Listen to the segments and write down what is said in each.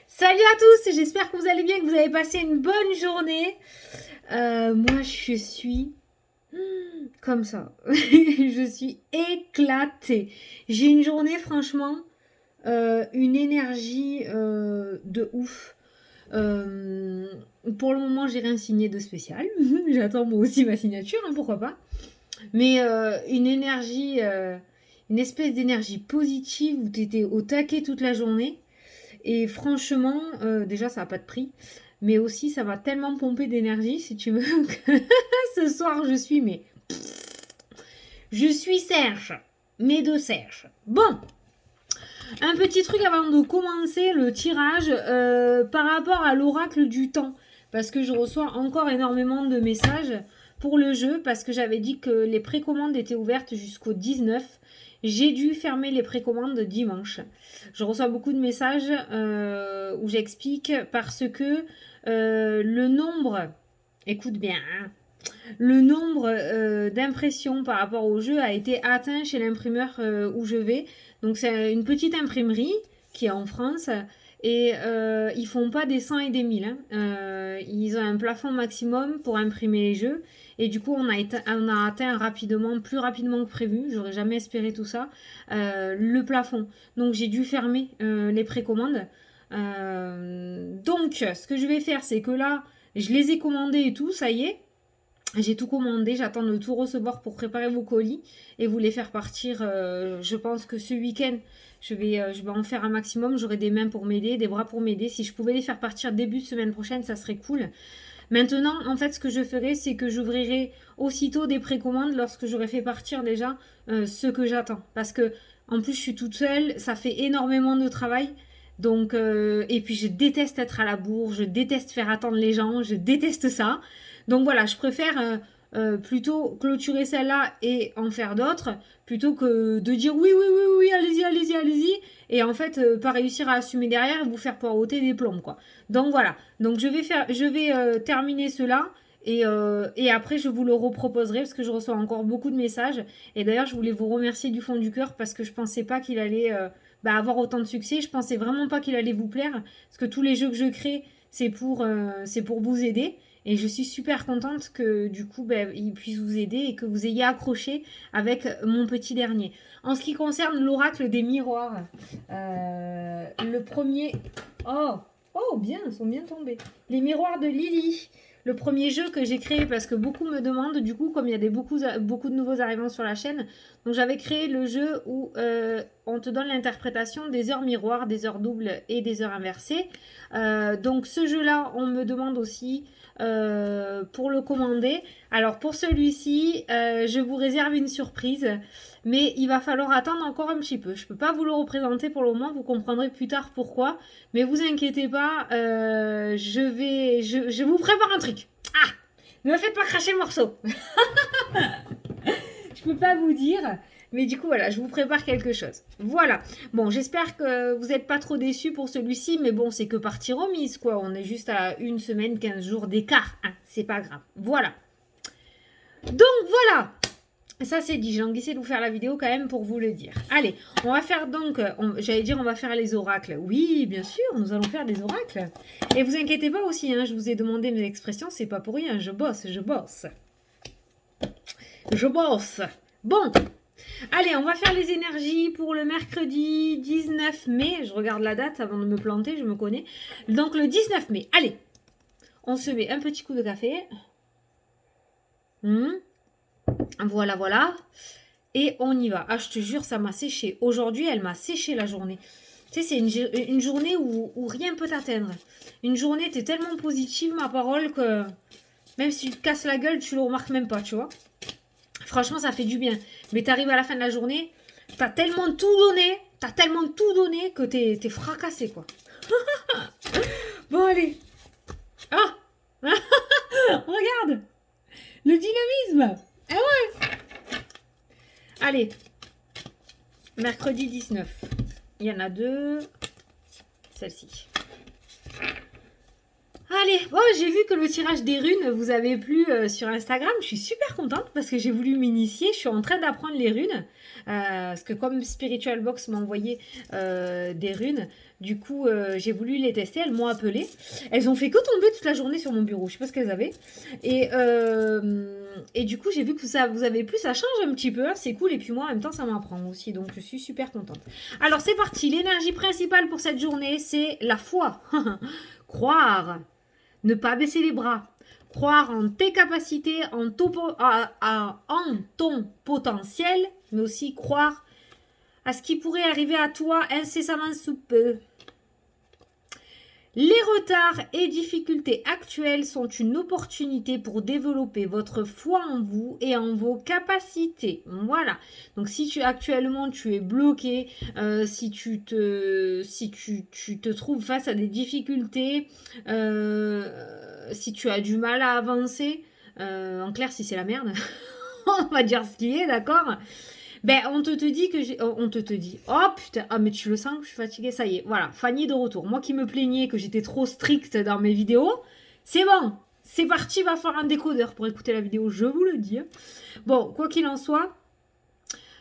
Salut à tous, j'espère que vous allez bien, que vous avez passé une bonne journée. Moi, je suis comme ça. Je suis éclatée. J'ai une journée, franchement, une énergie de ouf. Euh, pour le moment, j'ai rien signé de spécial. J'attends moi aussi ma signature, hein, pourquoi pas. Mais une énergie, une espèce d'énergie positive où tu étais au taquet toute la journée. Et franchement, déjà, ça n'a pas de prix. Mais aussi, ça va tellement pomper d'énergie, si tu veux, que ce soir, je suis Serge. Mais de Serge. Bon, un petit truc avant de commencer le tirage par rapport à l'oracle du temps. Parce que je reçois encore énormément de messages pour le jeu. Parce que j'avais dit que les précommandes étaient ouvertes jusqu'au 19. J'ai dû fermer les précommandes dimanche. Je reçois beaucoup de messages où j'explique parce que le nombre, écoute bien, hein, le nombre d'impressions par rapport au jeu a été atteint chez l'imprimeur où je vais. Donc c'est une petite imprimerie qui est en France et ils font pas des 100 et des 1000. Hein. Ils ont un plafond maximum pour imprimer les jeux et du coup on a atteint rapidement, plus rapidement que prévu. J'aurais jamais espéré tout ça. Le plafond. Donc j'ai dû fermer les précommandes. Donc ce que je vais faire, c'est que là, je les ai commandés et tout, ça y est. J'ai tout commandé, j'attends de tout recevoir pour préparer vos colis et vous les faire partir. Je pense que ce week-end, je vais en faire un maximum. J'aurai des mains pour m'aider, des bras pour m'aider. Si je pouvais les faire partir début de semaine prochaine, ça serait cool. Maintenant, en fait, ce que je ferai, c'est que j'ouvrirai aussitôt des précommandes lorsque j'aurai fait partir déjà ce que j'attends. Parce que, en plus, je suis toute seule, ça fait énormément de travail. Donc, et puis je déteste être à la bourre, je déteste faire attendre les gens, je déteste ça. Donc voilà, je préfère plutôt clôturer celle-là et en faire d'autres, plutôt que de dire oui, oui, oui, oui, allez-y, allez-y, allez-y, et en fait pas réussir à assumer derrière et vous faire poireauter des plombs, quoi. Donc voilà, donc je vais terminer cela. Et après, je vous le reproposerai parce que je reçois encore beaucoup de messages. Et d'ailleurs, je voulais vous remercier du fond du cœur parce que je pensais pas qu'il allait avoir autant de succès. Je pensais vraiment pas qu'il allait vous plaire parce que tous les jeux que je crée, c'est pour vous aider. Et je suis super contente que du coup, il puisse vous aider et que vous ayez accroché avec mon petit dernier. En ce qui concerne l'oracle des miroirs, le premier... Oh, oh, bien, ils sont bien tombés. Les miroirs de Lily. Le premier jeu que j'ai créé parce que beaucoup me demandent, du coup, comme il y a beaucoup de nouveaux arrivants sur la chaîne, donc j'avais créé le jeu où on te donne l'interprétation des heures miroirs, des heures doubles et des heures inversées. Donc ce jeu-là, on me demande aussi pour le commander. Alors pour celui-ci, je vous réserve une surprise, mais il va falloir attendre encore un petit peu. Je ne peux pas vous le représenter pour le moment, vous comprendrez plus tard pourquoi. Mais vous inquiétez pas, je vous prépare un truc. Ah, ne me faites pas cracher le morceau. Je peux pas vous dire. Mais du coup, voilà, je vous prépare quelque chose. Voilà. Bon, j'espère que vous n'êtes pas trop déçus pour celui-ci, mais bon, c'est que partie remise, quoi. On est juste à une semaine, 15 jours d'écart. Hein. C'est pas grave. Voilà. Donc, voilà. Ça, c'est dit. J'ai envie de vous faire la vidéo quand même pour vous le dire. Allez, on va faire donc... J'allais dire, on va faire les oracles. Oui, bien sûr, nous allons faire des oracles. Et vous inquiétez pas aussi, hein, je vous ai demandé mes expressions, c'est pas pour rien. Je bosse, je bosse. Je bosse. Bon, allez, on va faire les énergies pour le mercredi 19 mai. Je regarde la date avant de me planter, je me connais. Donc le 19 mai, allez. On se met un petit coup de café. Voilà, voilà. Et on y va. Ah, je te jure, ça m'a séché. Aujourd'hui, elle m'a séché la journée. Tu sais, c'est une journée où rien peut t'atteindre. Une journée, t'es tellement positive, ma parole, que même si tu te casses la gueule, tu le remarques même pas, tu vois. Franchement, ça fait du bien. Mais t'arrives à la fin de la journée, t'as tellement tout donné que t'es fracassé, quoi. Bon, allez. Ah. Regarde. Le dynamisme. Ah ouais. Allez. Mercredi 19. Il y en a deux. Celle-ci. Allez, bon, j'ai vu que le tirage des runes vous avait plu sur Instagram. Je suis super contente parce que j'ai voulu m'initier. Je suis en train d'apprendre les runes. Parce que comme Spiritual Box m'a envoyé des runes, du coup, j'ai voulu les tester. Elles m'ont appelé. Elles ont fait que tomber toute la journée sur mon bureau. Je sais pas ce qu'elles avaient. Et du coup, j'ai vu que ça vous avez plu. Ça change un petit peu. Hein, c'est cool. Et puis moi, en même temps, ça m'apprend aussi. Donc, je suis super contente. Alors, c'est parti. L'énergie principale pour cette journée, c'est la foi. Croire. Ne pas baisser les bras. Croire en tes capacités, en ton potentiel, mais aussi croire à ce qui pourrait arriver à toi incessamment sous peu. Les retards et difficultés actuelles sont une opportunité pour développer votre foi en vous et en vos capacités. Voilà. Donc si actuellement tu es bloqué, si tu te trouves face à des difficultés, si tu as du mal à avancer, en clair si c'est la merde, on va dire ce qui est, d'accord? Ben, on te dit que on te dit. Oh putain, ah mais tu le sens que je suis fatiguée, ça y est. Voilà, Fanny de retour. Moi qui me plaignais que j'étais trop stricte dans mes vidéos, c'est bon. C'est parti, va faire un décodeur pour écouter la vidéo, je vous le dis. Bon, quoi qu'il en soit,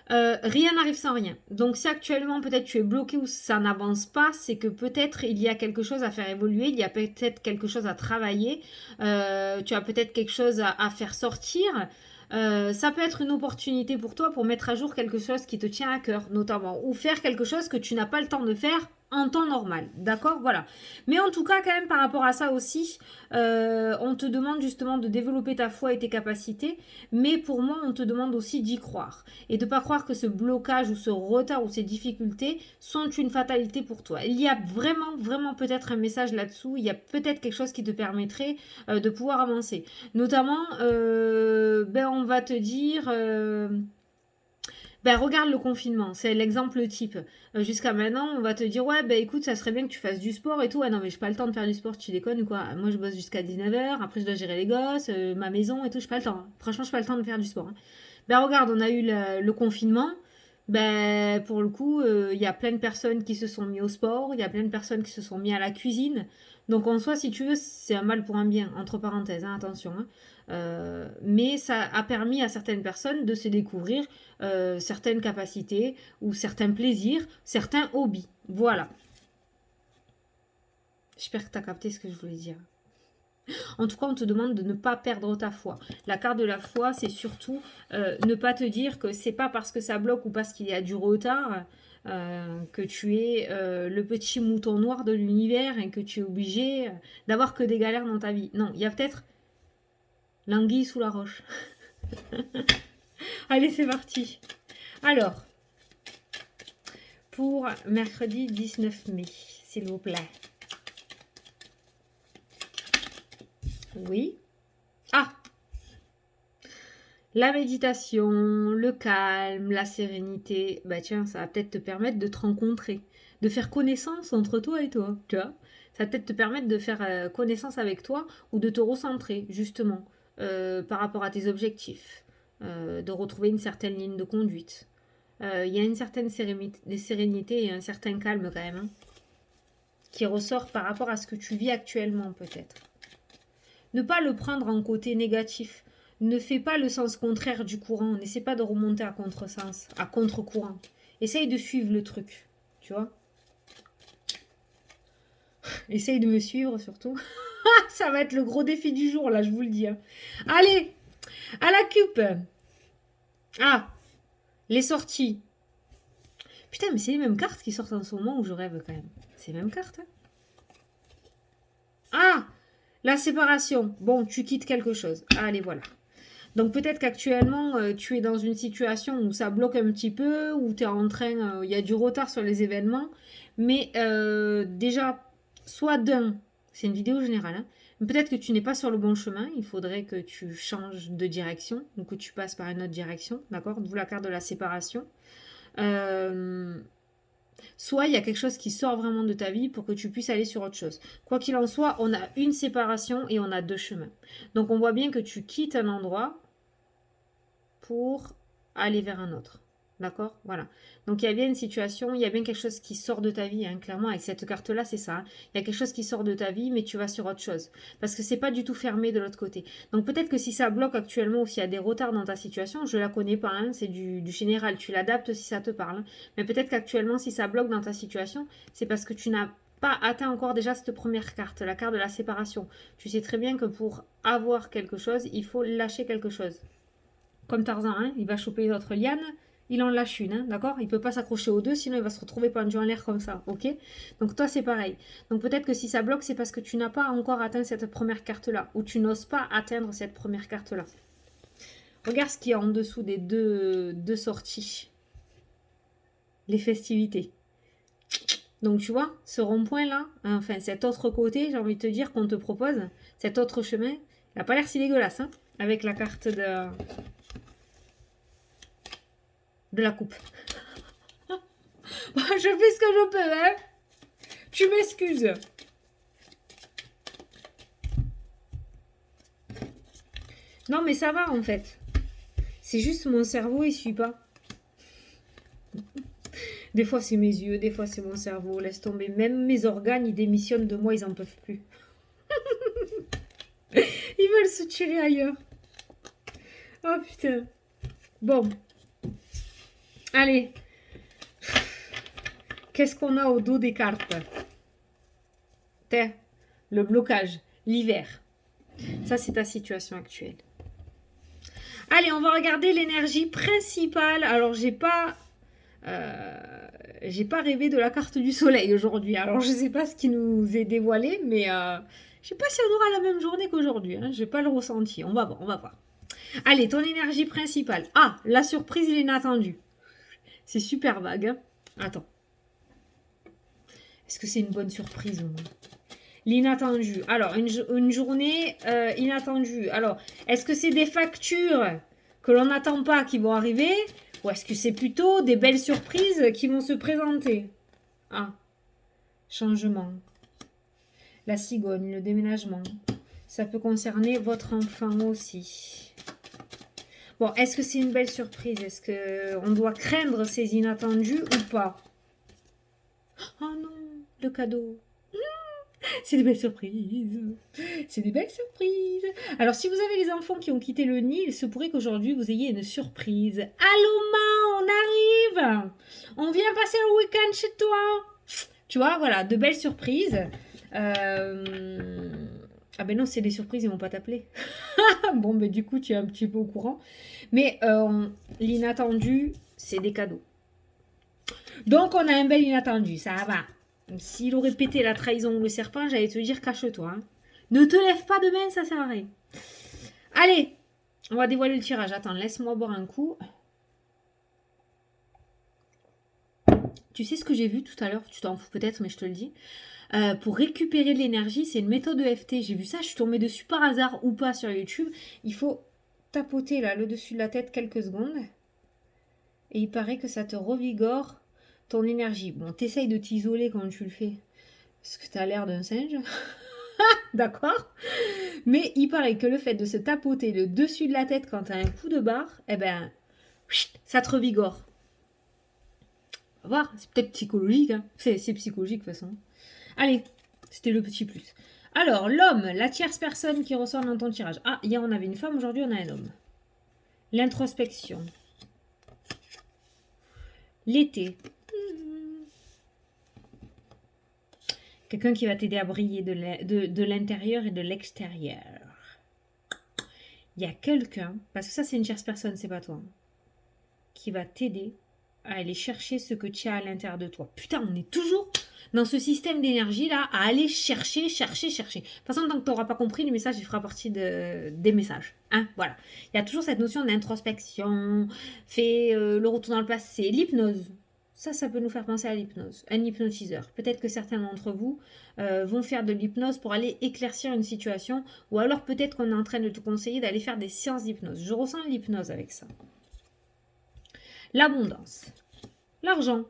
rien n'arrive sans rien. Donc si actuellement peut-être tu es bloqué ou ça n'avance pas, c'est que peut-être il y a quelque chose à faire évoluer, il y a peut-être quelque chose à travailler, tu as peut-être quelque chose à faire sortir. Ça peut être une opportunité pour toi pour mettre à jour quelque chose qui te tient à cœur, notamment, ou faire quelque chose que tu n'as pas le temps de faire en temps normal, d'accord? Voilà. Mais en tout cas, quand même, par rapport à ça aussi, on te demande justement de développer ta foi et tes capacités, mais pour moi, on te demande aussi d'y croire et de ne pas croire que ce blocage ou ce retard ou ces difficultés sont une fatalité pour toi. Il y a vraiment, vraiment peut-être un message là-dessous, il y a peut-être quelque chose qui te permettrait de pouvoir avancer. Notamment, ben on va te dire, ben regarde le confinement, c'est l'exemple type. Jusqu'à maintenant, on va te dire, ouais, ben écoute, ça serait bien que tu fasses du sport et tout. Ouais, non, mais j'ai pas le temps de faire du sport, tu déconnes ou quoi? Moi, je bosse jusqu'à 19h, après je dois gérer les gosses, ma maison et tout, j'ai pas le temps. Hein. Franchement, j'ai pas le temps de faire du sport. Hein. Ben regarde, on a eu le confinement. Ben, pour le coup, il y a plein de personnes qui se sont mis au sport, il y a plein de personnes qui se sont mis à la cuisine. Donc en soi, si tu veux, c'est un mal pour un bien, entre parenthèses, hein, attention. Hein. Mais ça a permis à certaines personnes de se découvrir certaines capacités ou certains plaisirs, certains hobbies. Voilà. J'espère que tu as capté ce que je voulais dire. En tout cas, on te demande de ne pas perdre ta foi. La carte de la foi, c'est surtout ne pas te dire que c'est pas parce que ça bloque ou parce qu'il y a du retard que tu es le petit mouton noir de l'univers et que tu es obligé d'avoir que des galères dans ta vie. Non, il y a peut-être l'anguille sous la roche. Allez, c'est parti. Alors, pour mercredi 19 mai, s'il vous plaît. Oui. Ah, la méditation, le calme, la sérénité. Bah tiens, ça va peut-être te permettre de te rencontrer, de faire connaissance entre toi et toi, tu vois. Ça va peut-être te permettre de faire connaissance avec toi ou de te recentrer, justement, par rapport à tes objectifs, de retrouver une certaine ligne de conduite. Il y a une certaine sérénité et un certain calme quand même, hein, qui ressort par rapport à ce que tu vis actuellement peut-être. Ne pas le prendre en côté négatif. Ne fais pas le sens contraire du courant. N'essaie pas de remonter à contresens, à contre-courant. Essaye de suivre le truc, tu vois. Essaye de me suivre surtout. Ça va être le gros défi du jour, là, je vous le dis. Hein. Allez, à la cupe. Ah, les sorties. Putain, mais c'est les mêmes cartes qui sortent en ce moment où je rêve quand même. C'est les mêmes cartes. Hein. Ah, la séparation. Bon, tu quittes quelque chose. Allez, voilà. Donc peut-être qu'actuellement, tu es dans une situation où ça bloque un petit peu, où tu es en train, il y a du retard sur les événements. Mais déjà, soit d'un, c'est une vidéo générale, hein, peut-être que tu n'es pas sur le bon chemin, il faudrait que tu changes de direction, ou que tu passes par une autre direction, d'accord? D'où la carte de la séparation. Soit il y a quelque chose qui sort vraiment de ta vie pour que tu puisses aller sur autre chose. Quoi qu'il en soit, on a une séparation et on a deux chemins. Donc on voit bien que tu quittes un endroit pour aller vers un autre. D'accord? Voilà. Donc, il y a bien une situation, il y a bien quelque chose qui sort de ta vie, hein, clairement. Avec cette carte-là, c'est ça. Hein. Il y a quelque chose qui sort de ta vie, mais tu vas sur autre chose. Parce que c'est pas du tout fermé de l'autre côté. Donc, peut-être que si ça bloque actuellement ou s'il y a des retards dans ta situation, je la connais pas, hein, c'est du général. Tu l'adaptes si ça te parle. Hein. Mais peut-être qu'actuellement, si ça bloque dans ta situation, c'est parce que tu n'as pas atteint encore déjà cette première carte, la carte de la séparation. Tu sais très bien que pour avoir quelque chose, il faut lâcher quelque chose. Comme Tarzan, hein, il va choper une autre liane, il en lâche une, hein, d'accord? Il ne peut pas s'accrocher aux deux, sinon il va se retrouver pendu en l'air comme ça, ok? Donc toi, c'est pareil. Donc peut-être que si ça bloque, c'est parce que tu n'as pas encore atteint cette première carte-là, ou tu n'oses pas atteindre cette première carte-là. Regarde ce qu'il y a en dessous des deux sorties. Les festivités. Donc tu vois, ce rond-point-là, enfin cet autre côté, j'ai envie de te dire qu'on te propose, cet autre chemin, il n'a pas l'air si dégueulasse, hein, avec la carte de la coupe. Je fais ce que je peux, hein. Tu m'excuses. Non, mais ça va, en fait. C'est juste mon cerveau, il suit pas. Des fois, c'est mes yeux, des fois, c'est mon cerveau. Laisse tomber. Même mes organes, ils démissionnent de moi, ils en peuvent plus. Ils veulent se tirer ailleurs. Oh, putain. Bon. Allez. Qu'est-ce qu'on a au dos des cartes? Le blocage, l'hiver. Ça, c'est ta situation actuelle. Allez, on va regarder l'énergie principale. Alors, j'ai pas rêvé de la carte du soleil aujourd'hui. Alors, je sais pas ce qui nous est dévoilé, mais je sais pas si on aura la même journée qu'aujourd'hui. Hein. J'ai pas le ressenti. On va voir, on va voir. Allez, ton énergie principale. Ah, la surprise et l'inattendu. C'est super vague. Hein. Attends. Est-ce que c'est une bonne surprise ou non? L'inattendu. Alors, une journée inattendue. Alors, est-ce que c'est des factures que l'on n'attend pas qui vont arriver? Ou est-ce que c'est plutôt des belles surprises qui vont se présenter? Ah, changement. La cigogne, le déménagement. Ça peut concerner votre enfant aussi. Bon, est-ce que c'est une belle surprise? Est-ce qu'on doit craindre ces inattendus ou pas? Oh non, le cadeau. C'est des belles surprises. C'est des belles surprises. Alors, si vous avez les enfants qui ont quitté le nid, il se pourrait qu'aujourd'hui, vous ayez une surprise. Allô, ma, on arrive. On vient passer le week-end chez toi. Tu vois, voilà, de belles surprises. Ah ben non, c'est des surprises, ils vont pas t'appeler. Bon, ben du coup, tu es un petit peu au courant. Mais l'inattendu, c'est des cadeaux. Donc, on a un bel inattendu, ça va. S'il aurait pété la trahison ou le serpent, j'allais te dire cache-toi. Hein. Ne te lève pas demain, ça sert à rien. Allez, on va dévoiler le tirage. Attends, laisse-moi boire un coup. Tu sais ce que j'ai vu tout à l'heure? Tu t'en fous peut-être, mais je te le dis. Pour récupérer de l'énergie, c'est une méthode EFT. J'ai vu ça, je suis tombée dessus par hasard ou pas sur YouTube. Il faut tapoter là, le dessus de la tête quelques secondes. Et il paraît que ça te revigore ton énergie. Bon, t'essayes de t'isoler quand tu le fais. Parce que t'as l'air d'un singe. D'accord? Mais il paraît que le fait de se tapoter le dessus de la tête quand t'as un coup de barre, eh ben, ça te revigore. On va voir, c'est peut-être psychologique. Hein. C'est psychologique de toute façon. Allez, c'était le petit plus. Alors, l'homme, la tierce personne qui ressort dans ton tirage. Ah, hier on avait une femme, aujourd'hui on a un homme. L'introspection. L'été. Quelqu'un qui va t'aider à briller de l'intérieur et de l'extérieur. Il y a quelqu'un, parce que ça c'est une tierce personne, c'est pas toi, hein, qui va t'aider à aller chercher ce que tu as à l'intérieur de toi. Putain, on est toujours dans ce système d'énergie là, à aller chercher. De toute façon, tant que tu n'auras pas compris, le message il fera partie des messages. Hein, voilà. Il y a toujours cette notion d'introspection, le retour dans le passé, l'hypnose. Ça peut nous faire penser à l'hypnose, un hypnotiseur. Peut-être que certains d'entre vous vont faire de l'hypnose pour aller éclaircir une situation, ou alors peut-être qu'on est en train de te conseiller d'aller faire des séances d'hypnose. Je ressens l'hypnose avec ça. L'abondance. L'argent.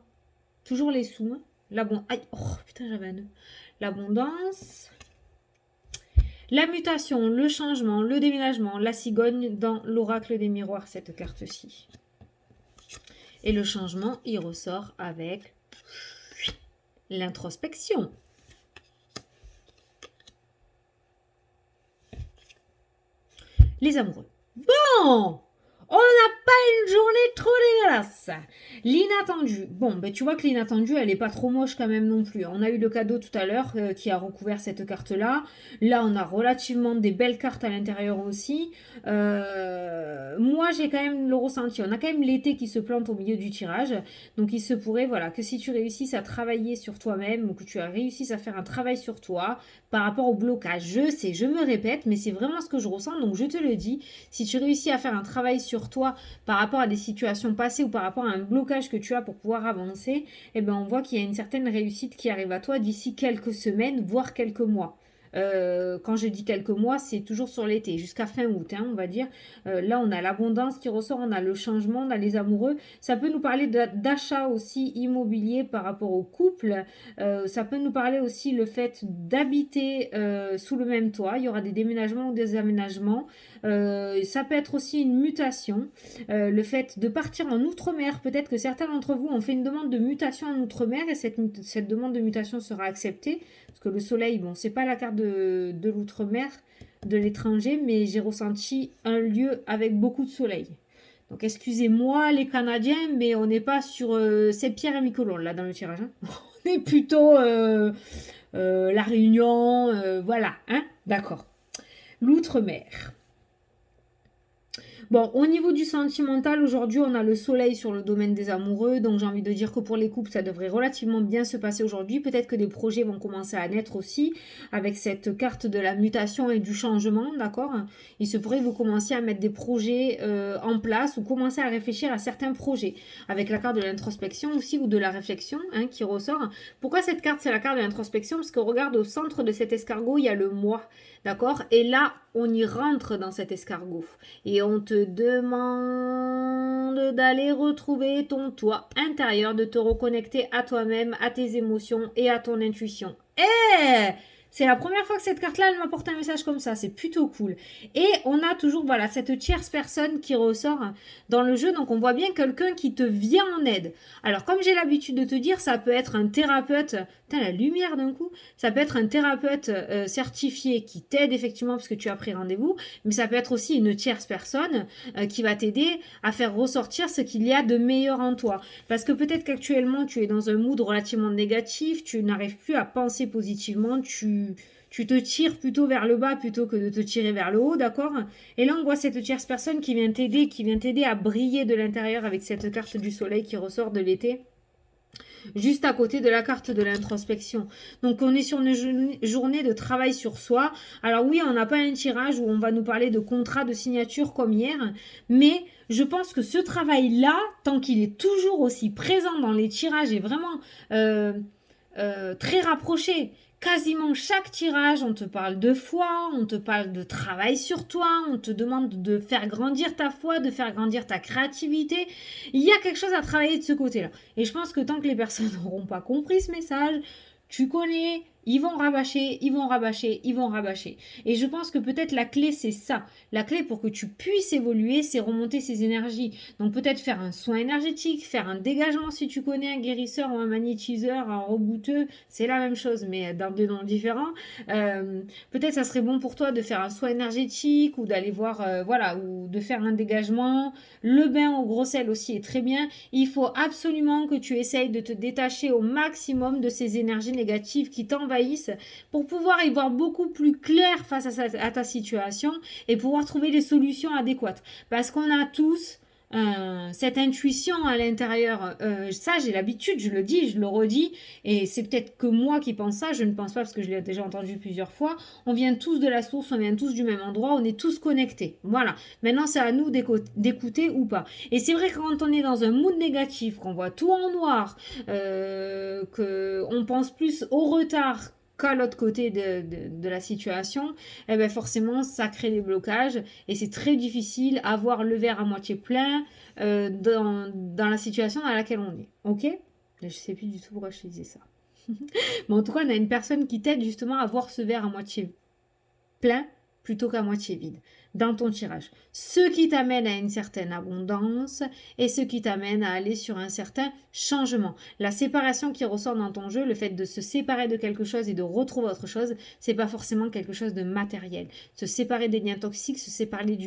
Toujours les sous. L'abondance. Aïe, oh putain, j'avais un nœud. L'abondance. La mutation, le changement, le déménagement, la cigogne dans l'oracle des miroirs, cette carte-ci. Et le changement, il ressort avec l'introspection. Les amoureux. Bon, on n'a pas une journée trop dégueulasse. L'inattendu. Bon, ben tu vois que l'inattendu, elle est pas trop moche quand même non plus. On a eu le cadeau tout à l'heure qui a recouvert cette carte-là. Là, on a relativement des belles cartes à l'intérieur aussi. Moi, j'ai quand même le ressenti. On a quand même l'été qui se plante au milieu du tirage. Donc, il se pourrait, voilà, que si tu réussisses à travailler sur toi-même ou que tu as réussi à faire un travail sur toi par rapport au blocage. Je sais, je me répète, mais c'est vraiment ce que je ressens. Donc, je te le dis. Si tu réussis à faire un travail sur toi par rapport à des situations passées ou par rapport à un blocage que tu as pour pouvoir avancer, eh ben on voit qu'il y a une certaine réussite qui arrive à toi d'ici quelques semaines, voire quelques mois. Quand je dis quelques mois, c'est toujours sur l'été, jusqu'à fin août, hein, on va dire. Là, on a l'abondance qui ressort, on a le changement, on a les amoureux. Ça peut nous parler d'achat aussi immobilier par rapport au couple. Ça peut nous parler aussi le fait d'habiter sous le même toit. Il y aura des déménagements ou des aménagements. Ça peut être aussi une mutation. Le fait de partir en outre-mer. Peut-être que certains d'entre vous ont fait une demande de mutation en outre-mer et cette demande de mutation sera acceptée. Parce que le soleil, bon, c'est pas la carte de l'outre-mer, de l'étranger, mais j'ai ressenti un lieu avec beaucoup de soleil. Donc excusez-moi les Canadiens, mais on n'est pas sur Saint-Pierre et Miquelon là dans le tirage. Hein. On est plutôt La Réunion, voilà, hein, d'accord. L'outre-mer. Bon, au niveau du sentimental, aujourd'hui, on a le soleil sur le domaine des amoureux. Donc, j'ai envie de dire que pour les couples, ça devrait relativement bien se passer aujourd'hui. Peut-être que des projets vont commencer à naître aussi avec cette carte de la mutation et du changement, d'accord? Il se pourrait que vous commenciez à mettre des projets en place ou commencer à réfléchir à certains projets. Avec la carte de l'introspection aussi ou de la réflexion hein, qui ressort. Pourquoi cette carte, c'est la carte de l'introspection? Parce que regarde, au centre de cet escargot, il y a le moi, d'accord? Et là, on y rentre dans cet escargot. Et on te demande d'aller retrouver ton toi intérieur, de te reconnecter à toi-même, à tes émotions et à ton intuition. C'est la première fois que cette carte-là, elle m'apporte un message comme ça. C'est plutôt cool. Et on a toujours, voilà, cette tierce personne qui ressort dans le jeu. Donc, on voit bien quelqu'un qui te vient en aide. Alors, comme j'ai l'habitude de te dire, ça peut être un thérapeute. Putain, la lumière d'un coup. Ça peut être un thérapeute certifié qui t'aide effectivement parce que tu as pris rendez-vous. Mais ça peut être aussi une tierce personne qui va t'aider à faire ressortir ce qu'il y a de meilleur en toi. Parce que peut-être qu'actuellement, tu es dans un mood relativement négatif. Tu n'arrives plus à penser positivement. Tu te tires plutôt vers le bas plutôt que de te tirer vers le haut, d'accord? Et là, on voit cette tierce personne qui vient t'aider à briller de l'intérieur avec cette carte du soleil qui ressort de l'été. Juste à côté de la carte de l'introspection. Donc, on est sur une journée de travail sur soi. Alors oui, on n'a pas un tirage où on va nous parler de contrat de signature comme hier, mais je pense que ce travail-là, tant qu'il est toujours aussi présent dans les tirages et vraiment très rapproché, quasiment chaque tirage, on te parle de foi, on te parle de travail sur toi, on te demande de faire grandir ta foi, de faire grandir ta créativité. Il y a quelque chose à travailler de ce côté-là. Et je pense que tant que les personnes n'auront pas compris ce message, tu connais, ils vont rabâcher, ils vont rabâcher, ils vont rabâcher. Et je pense que peut-être la clé, c'est ça. La clé pour que tu puisses évoluer, c'est remonter ces énergies. Donc peut-être faire un soin énergétique, faire un dégagement si tu connais un guérisseur ou un magnétiseur, un rebouteux, c'est la même chose, mais dans deux noms différents. Peut-être ça serait bon pour toi de faire un soin énergétique ou d'aller voir, voilà, ou de faire un dégagement. Le bain au gros sel aussi est très bien. Il faut absolument que tu essayes de te détacher au maximum de ces énergies négatives qui t'envahissent pour pouvoir y voir beaucoup plus clair face à ta situation et pouvoir trouver les solutions adéquates. Parce qu'on a tous cette intuition à l'intérieur. Ça, j'ai l'habitude, je le dis, je le redis, et c'est peut-être que moi qui pense ça, je ne pense pas parce que je l'ai déjà entendu plusieurs fois. On vient tous de la source, on vient tous du même endroit, on est tous connectés. Voilà. Maintenant, c'est à nous d'écouter ou pas. Et c'est vrai que quand on est dans un mood négatif, qu'on voit tout en noir, qu'on pense plus au retard qu'à l'autre côté de la situation, eh ben forcément, ça crée des blocages et c'est très difficile à voir le verre à moitié plein dans la situation dans laquelle on est. Ok? Je sais plus du tout pourquoi je te disais ça. Mais en tout cas, on a une personne qui t'aide justement à voir ce verre à moitié plein plutôt qu'à moitié vide dans ton tirage. Ce qui t'amène à une certaine abondance et ce qui t'amène à aller sur un certain changement. La séparation qui ressort dans ton jeu, le fait de se séparer de quelque chose et de retrouver autre chose, c'est pas forcément quelque chose de matériel. Se séparer des liens toxiques, se séparer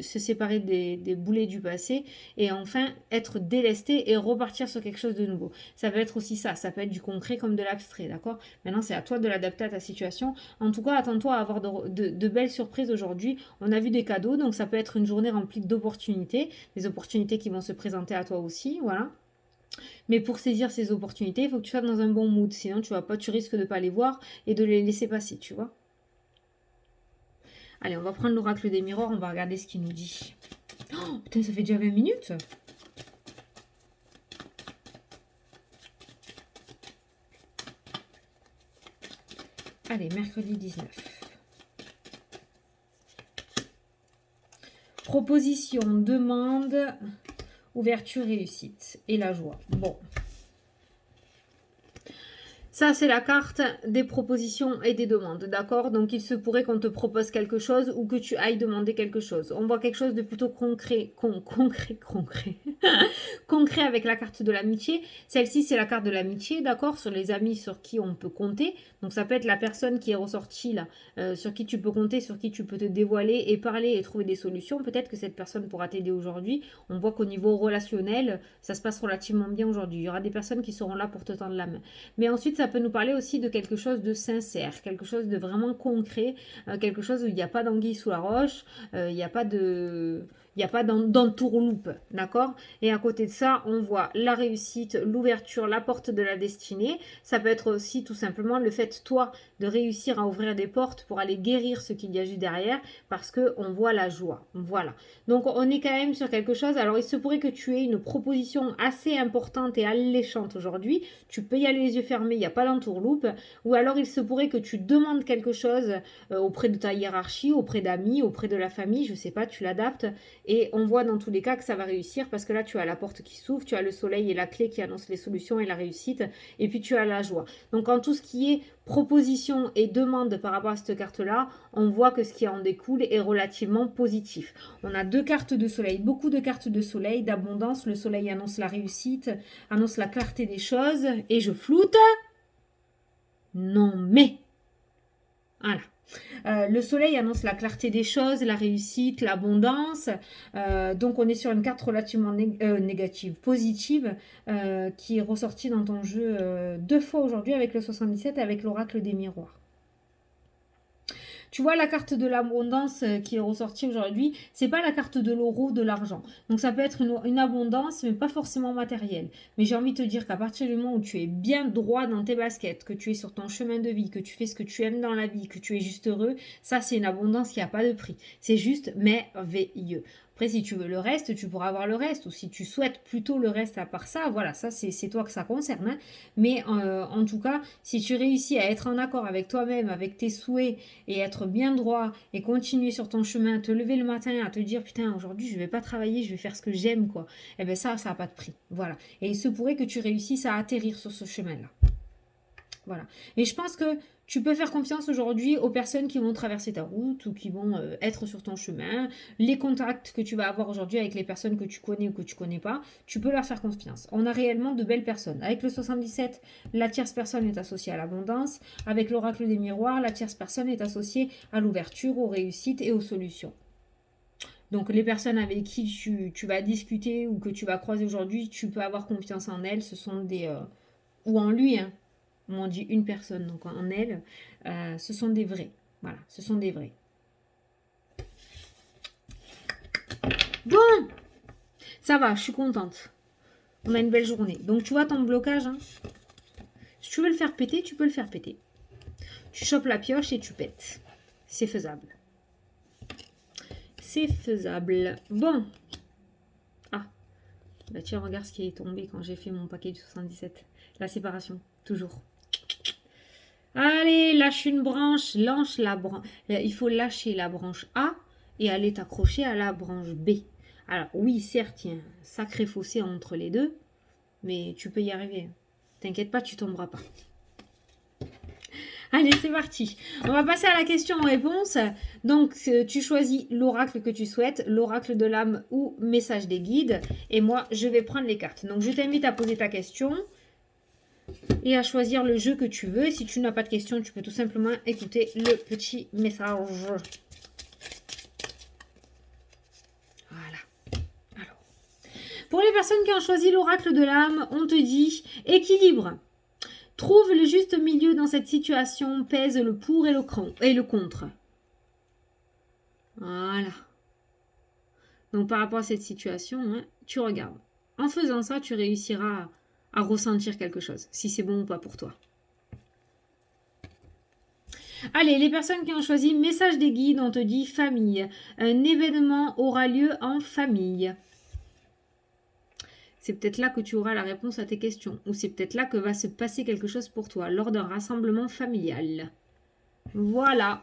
se séparer des boulets du passé et enfin être délesté et repartir sur quelque chose de nouveau. Ça peut être aussi ça peut être du concret comme de l'abstrait, d'accord? Maintenant, c'est à toi de l'adapter à ta situation. En tout cas, attends-toi à avoir de belles surprises aujourd'hui. On a vu des cadeaux, donc ça peut être une journée remplie d'opportunités, des opportunités qui vont se présenter à toi aussi, voilà. Mais pour saisir ces opportunités, il faut que tu sois dans un bon mood, sinon tu risques de ne pas les voir et de les laisser passer, tu vois. Allez, on va prendre l'oracle des miroirs, on va regarder ce qu'il nous dit. Oh, putain, ça fait déjà 20 minutes. Allez, mercredi 19. Proposition, demande, ouverture, réussite et la joie. Bon. Ça, c'est la carte des propositions et des demandes, d'accord? Donc, il se pourrait qu'on te propose quelque chose ou que tu ailles demander quelque chose. On voit quelque chose de plutôt concret. Concret avec la carte de l'amitié. Celle-ci, c'est la carte de l'amitié, d'accord? Sur les amis sur qui on peut compter. Donc, ça peut être la personne qui est ressortie là, sur qui tu peux compter, sur qui tu peux te dévoiler et parler et trouver des solutions. Peut-être que cette personne pourra t'aider aujourd'hui. On voit qu'au niveau relationnel, ça se passe relativement bien aujourd'hui. Il y aura des personnes qui seront là pour te tendre la main. Mais ensuite, ça peut nous parler aussi de quelque chose de sincère, quelque chose de vraiment concret, quelque chose où il n'y a pas d'anguille sous la roche, il n'y a pas de... Il n'y a pas d'entourloupe, d'accord? Et à côté de ça, on voit la réussite, l'ouverture, la porte de la destinée. Ça peut être aussi tout simplement le fait, toi, de réussir à ouvrir des portes pour aller guérir ce qu'il y a juste derrière, parce qu'on voit la joie. Voilà. Donc, on est quand même sur quelque chose. Alors, il se pourrait que tu aies une proposition assez importante et alléchante aujourd'hui. Tu peux y aller les yeux fermés, il n'y a pas d'entourloupe. Ou alors, il se pourrait que tu demandes quelque chose auprès de ta hiérarchie, auprès d'amis, auprès de la famille, je ne sais pas, tu l'adaptes. Et on voit dans tous les cas que ça va réussir parce que là, tu as la porte qui s'ouvre, tu as le soleil et la clé qui annoncent les solutions et la réussite. Et puis, tu as la joie. Donc, en tout ce qui est proposition et demande par rapport à cette carte-là, on voit que ce qui en découle est relativement positif. On a deux cartes de soleil, beaucoup de cartes de soleil, d'abondance. Le soleil annonce la réussite, annonce la clarté des choses. Et je floute. Non mais. Voilà. Le soleil annonce la clarté des choses, la réussite, l'abondance. Donc on est sur une carte relativement négative, positive, qui est ressortie dans ton jeu deux fois aujourd'hui avec le 77 et avec l'oracle des miroirs. Tu vois la carte de l'abondance qui est ressortie aujourd'hui, c'est pas la carte de l'euro, de l'argent. Donc ça peut être une abondance, mais pas forcément matérielle. Mais j'ai envie de te dire qu'à partir du moment où tu es bien droit dans tes baskets, que tu es sur ton chemin de vie, que tu fais ce que tu aimes dans la vie, que tu es juste heureux, ça c'est une abondance qui n'a pas de prix. C'est juste merveilleux. Après, si tu veux le reste, tu pourras avoir le reste. Ou si tu souhaites plutôt le reste à part ça, voilà, ça c'est toi que ça concerne. Hein. Mais en tout cas, si tu réussis à être en accord avec toi-même, avec tes souhaits et être bien droit et continuer sur ton chemin, te lever le matin, à te dire putain, aujourd'hui je vais pas travailler, je vais faire ce que j'aime, quoi. Eh bien ça n'a pas de prix. Voilà. Et il se pourrait que tu réussisses à atterrir sur ce chemin-là. Voilà. Et je pense que tu peux faire confiance aujourd'hui aux personnes qui vont traverser ta route ou qui vont être sur ton chemin. Les contacts que tu vas avoir aujourd'hui avec les personnes que tu connais ou que tu connais pas, tu peux leur faire confiance. On a réellement de belles personnes. Avec le 77, la tierce personne est associée à l'abondance. Avec l'oracle des miroirs, la tierce personne est associée à l'ouverture, aux réussites et aux solutions. Donc les personnes avec qui tu vas discuter ou que tu vas croiser aujourd'hui, tu peux avoir confiance en elles. Ce sont des... ou en lui, hein. On dit une personne, donc en elle, ce sont des vrais. Voilà, ce sont des vrais. Bon, ça va, je suis contente. On a une belle journée. Donc tu vois ton blocage, hein. Si tu veux le faire péter, tu peux le faire péter. Tu chopes la pioche et tu pètes. C'est faisable. C'est faisable. Bon. Ah. Bah tiens, regarde ce qui est tombé quand j'ai fait mon paquet du 77. La séparation, toujours. Allez, lâche une branche, lâche la branche. Il faut lâcher la branche A et aller t'accrocher à la branche B. Alors oui, certes, il y a un sacré fossé entre les deux, mais tu peux y arriver. T'inquiète pas, tu tomberas pas. Allez, c'est parti. On va passer à la question-réponse. Donc, tu choisis l'oracle que tu souhaites, l'oracle de l'âme ou message des guides. Et moi, je vais prendre les cartes. Donc, je t'invite à poser ta question et à choisir le jeu que tu veux. Et si tu n'as pas de question, tu peux tout simplement écouter le petit message. Voilà. Alors, pour les personnes qui ont choisi l'oracle de l'âme, on te dit équilibre. Trouve le juste milieu dans cette situation, pèse le pour et le contre. Voilà. Donc par rapport à cette situation, hein, tu regardes. En faisant ça, tu réussiras à ressentir quelque chose, si c'est bon ou pas pour toi. Allez, les personnes qui ont choisi message des guides, on te dit famille. Un événement aura lieu en famille. C'est peut-être là que tu auras la réponse à tes questions. Ou c'est peut-être là que va se passer quelque chose pour toi, lors d'un rassemblement familial. Voilà.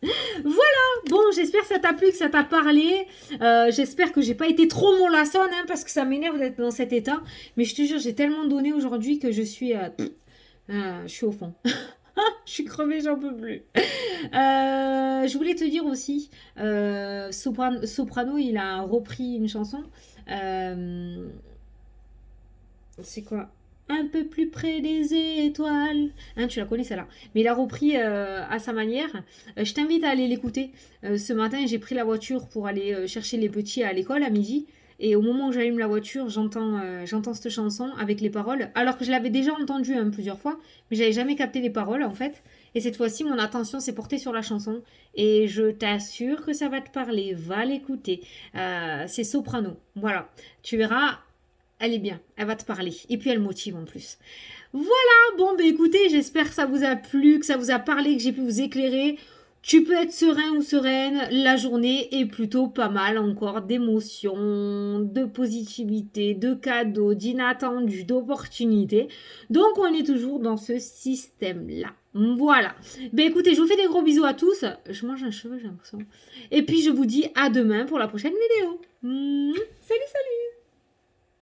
Voilà. Bon, j'espère que ça t'a plu, que ça t'a parlé. J'espère que j'ai pas été trop mollassonne, hein, parce que ça m'énerve d'être dans cet état. Mais je te jure, j'ai tellement donné aujourd'hui que je suis au fond. Je suis crevée, j'en peux plus. Je voulais te dire aussi, Soprano, il a repris une chanson. C'est quoi? Un peu plus près des étoiles. Hein, tu la connais celle-là. Mais il a repris à sa manière. Je t'invite à aller l'écouter. Ce matin, j'ai pris la voiture pour aller chercher les petits à l'école à midi. Et au moment où j'allume la voiture, j'entends cette chanson avec les paroles. Alors que je l'avais déjà entendue plusieurs fois, mais j'avais jamais capté les paroles en fait. Et cette fois-ci, mon attention s'est portée sur la chanson. Et je t'assure que ça va te parler. Va l'écouter. C'est Soprano. Voilà. Tu verras, elle est bien. Elle va te parler. Et puis elle motive en plus. Voilà. Bon, ben écoutez, j'espère que ça vous a plu, que ça vous a parlé, que j'ai pu vous éclairer. Tu peux être serein ou sereine, la journée est plutôt pas mal encore d'émotions, de positivité, de cadeaux, d'inattendus, d'opportunités. Donc on est toujours dans ce système-là. Voilà. Ben écoutez, je vous fais des gros bisous à tous. Je mange un cheveu, j'ai l'impression. Et puis je vous dis à demain pour la prochaine vidéo. Salut, salut!